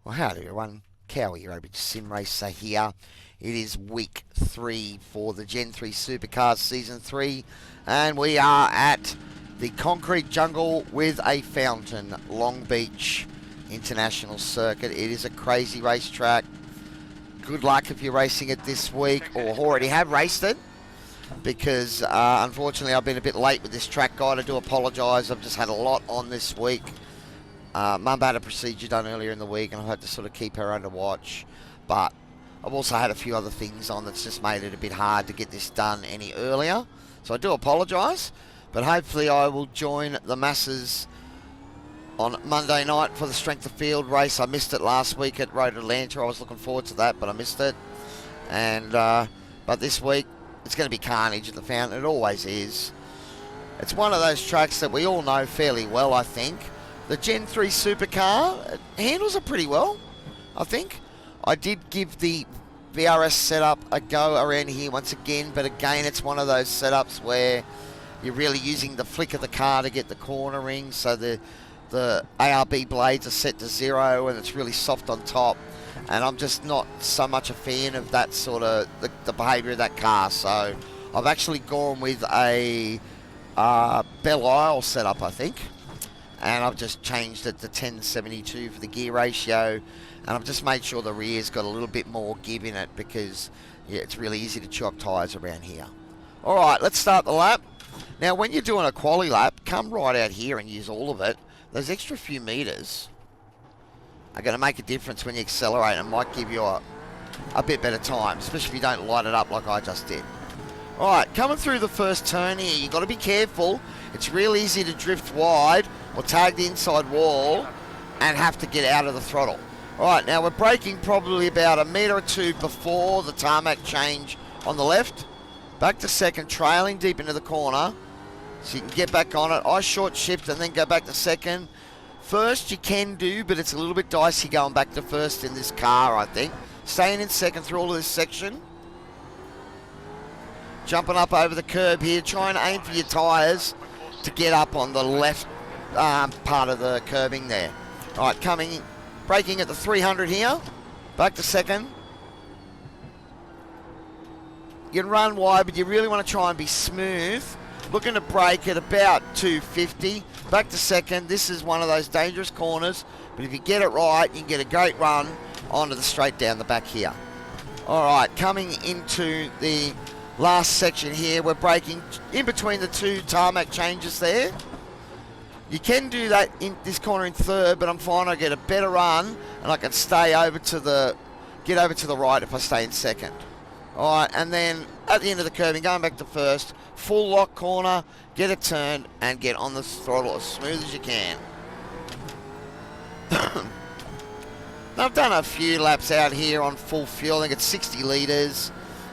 Well, howdy everyone, Cowy, your Longbeach Sim Racer here. It is week 3 for the Gen 3 Supercars Season 3, and we are at the concrete jungle with a fountain, Longbeach International Circuit. It is a crazy racetrack. Good luck if you're racing it this week or already have raced it, because unfortunately I've been a bit late with this track guide. I do apologise, I've just had a lot on this week. Mum had a procedure done earlier in the week and I had to sort of keep her under watch, but I've also had a few other things on that's just made it a bit hard to get this done any earlier, so I do apologise, but hopefully I will join the masses on Monday night for the Strength of Field race. I missed it last week at Road Atlanta. I was looking forward to that, but I missed it. And but this week it's going to be carnage at the fountain. It always is. It's one of those tracks that we all know fairly well, I think. The Gen 3 Supercar handles it pretty well, I think. I did give the VRS setup a go around here once again, but again it's one of those setups where you're really using the flick of the car to get the cornering, so the ARB blades are set to 0 and it's really soft on top, and I'm just not so much a fan of that sort of the behaviour of that car. So I've actually gone with a Belle Isle setup, I think, and I've just changed it to 10/72 for the gear ratio, and I've just made sure the rear's got a little bit more give in it, because yeah, it's really easy to chew up tyres around here. Alright, let's start the lap. Now when you're doing a quali lap, come right out here and use all of it. Those extra few metres are going to make a difference when you accelerate, and might give you a bit better time, especially if you don't light it up like I just did. Alright, coming through the first turn here, you've got to be careful. It's real easy to drift wide or tag the inside wall and have to get out of the throttle. Alright, now we're braking probably about a metre or two before the tarmac change on the left. Back to second, trailing deep into the corner, so you can get back on it. I short shift and then go back to second. First you can do, but it's a little bit dicey going back to first in this car, I think. Staying in second through all of this section. Jumping up over the curb here, trying to aim for your tyres to get up on the left part of the curbing there. Alright, braking at the 300 here. Back to second. You can run wide, but you really want to try and be smooth. Looking to brake at about 250. Back to second. This is one of those dangerous corners, but if you get it right, you can get a great run onto the straight down the back here. Alright, coming into the last section here, we're braking in between the two tarmac changes there. You can do that in this corner in third, but I'm finding I get a better run and I can stay over to the right if I stay in second. Alright, and then at the end of the curving, going back to first, full lock corner, get it turned and get on the throttle as smooth as you can. Now, I've done a few laps out here on full fuel. I think it's 60 litres.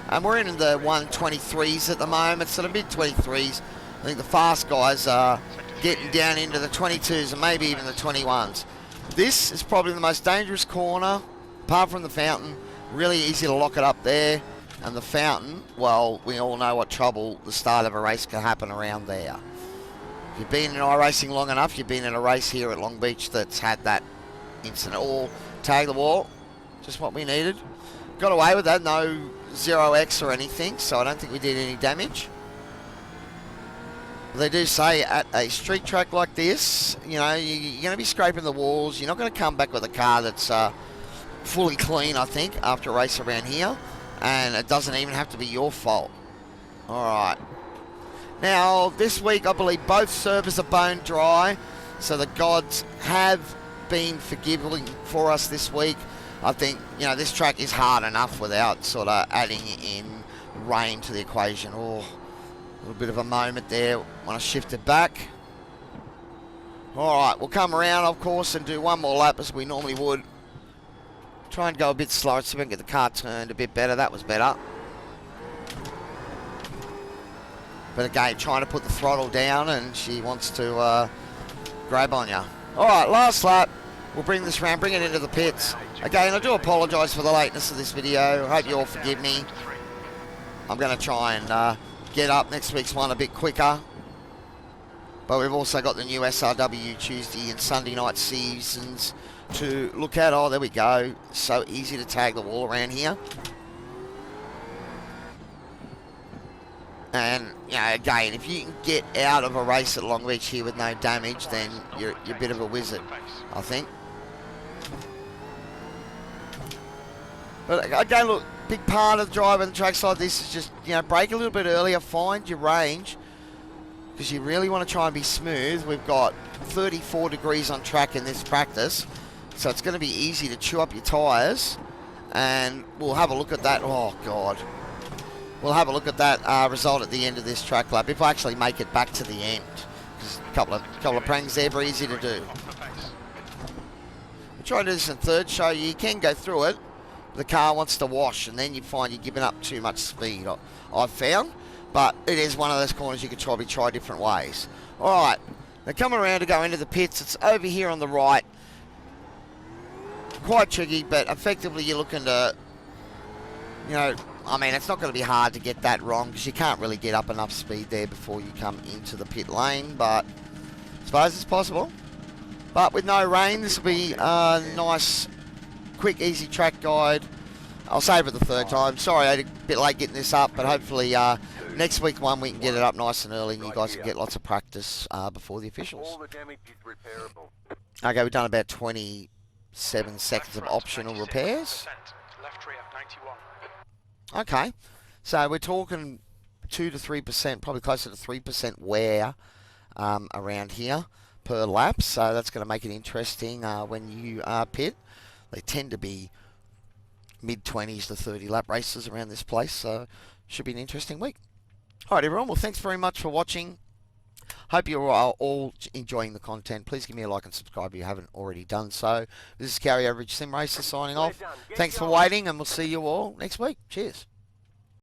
And we're in the 123s at the moment, so the mid-23s. I think the fast guys are getting down into the 22s and maybe even the 21s. This is probably the most dangerous corner, apart from the fountain. Really easy to lock it up there. And the fountain, well, we all know what trouble the start of a race can happen around there. If you've been in iRacing long enough, you've been in a race here at Longbeach that's had that incident. Or tag the wall, just what we needed. Got away with that, no 0x or anything, so I don't think we did any damage. They do say at a street track like this, you know, you're going to be scraping the walls. You're not going to come back with a car that's fully clean, I think, after a race around here. And it doesn't even have to be your fault. Alright. Now, this week, I believe both servers are bone dry. So the gods have been forgiving for us this week. I think, you know, this track is hard enough without sort of adding in rain to the equation. Oh, a little bit of a moment there when I shifted back. Alright, we'll come around, of course, and do one more lap as we normally would. Try and go a bit slower so we can get the car turned a bit better. That was better. But again, trying to put the throttle down, and she wants to grab on you. Alright, last lap. We'll bring this round, bring it into the pits. Again, I do apologise for the lateness of this video. I hope you all forgive me. I'm going to try and get up next week's one a bit quicker. But we've also got the new SRW Tuesday and Sunday night seasons to look at. Oh, there we go. So easy to tag the wall around here. And, you know, again, if you can get out of a race at Longbeach here with no damage, then you're a bit of a wizard, I think. But again, look, big part of driving tracks like this is just, you know, brake a little bit earlier, find your range, because you really want to try and be smooth. We've got 34 degrees on track in this practice, so it's going to be easy to chew up your tyres, and we'll have a look at that. Oh, God. We'll have a look at that result at the end of this track lap, if I actually make it back to the end, because a couple of prangs there, very easy to do. We'll try to do this in third, show you can go through it. The car wants to wash, and then you find you're giving up too much speed, I've found. But it is one of those corners you could probably try different ways. All right, they're coming around to go into the pits. It's over here on the right. Quite tricky, but effectively you're looking to, you know, I mean, it's not going to be hard to get that wrong, because you can't really get up enough speed there before you come into the pit lane, but I suppose it's possible. But with no rain, this will be a nice, quick, easy track guide. I'll save it the third time. Sorry, I'm a bit late getting this up, but hopefully next week we can get it up nice and early, and you guys can get lots of practice before the officials. All the damage is repairable. Okay, we've done about 27 seconds of optional repairs. Left rear, 91. Okay, so we're talking 2 to 3%, probably closer to 3% wear around here per lap, so that's going to make it interesting when you pit. They tend to be mid-20s to 30 lap races around this place, so should be an interesting week. Alright everyone, well thanks very much for watching. Hope you're all enjoying the content. Please give me a like and subscribe if you haven't already done so. This is Cowy Average Sim Racer signing off. Thanks for waiting, and we'll see you all next week. Cheers.